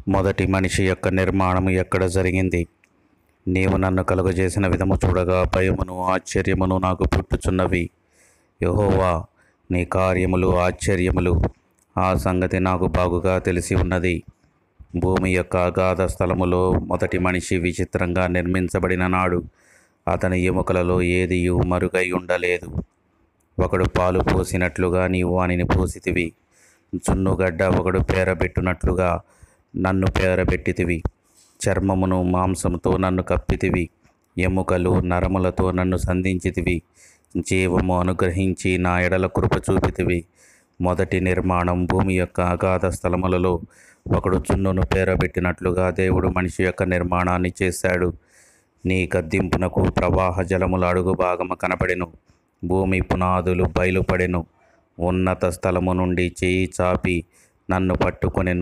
మొదటి మనిషి యొక్క నిర్మాణము ఎక్కడ జరిగింది? నీవు నన్ను కలుగజేసిన విధము చూడగా భయమును ఆశ్చర్యమును నాకు పుట్టుచున్నవి. యెహోవా, నీ కార్యములు ఆశ్చర్యములు. ఆ సంగతి నాకు బాగుగా తెలిసి ఉన్నది. భూమి యొక్క అగాధ స్థలములో మొదటి మనిషి విచిత్రంగా నిర్మించబడిన నాడు అతని ఎముకలలో ఏదియు మరుగై ఉండలేదు. ఒకడు పాలు పోసినట్లుగా నీవు వానిని పోసితివి. జున్నుగడ్డ ఒకడు పేరబెట్టునట్లుగా నన్ను పేరబెట్టితివి. చర్మమును మాంసముతో నన్ను కప్పితివి. ఎముకలు నరములతో నన్ను సంధించితివి. జీవము అనుగ్రహించి నా ఎడల కృప చూపితివి. మొదటి నిర్మాణం భూమి యొక్క అగాధ స్థలములలో ఒకడు జున్నును పేరబెట్టినట్లుగా దేవుడు మనిషి యొక్క నిర్మాణాన్ని చేశాడు. నీ గద్దింపునకు ప్రవాహ జలముల అడుగు భాగము కనపడెను. భూమి పునాదులు బయలుపడెను. ఉన్నత స్థలము నుండి చేయి చాపి నన్ను పట్టుకొనెను.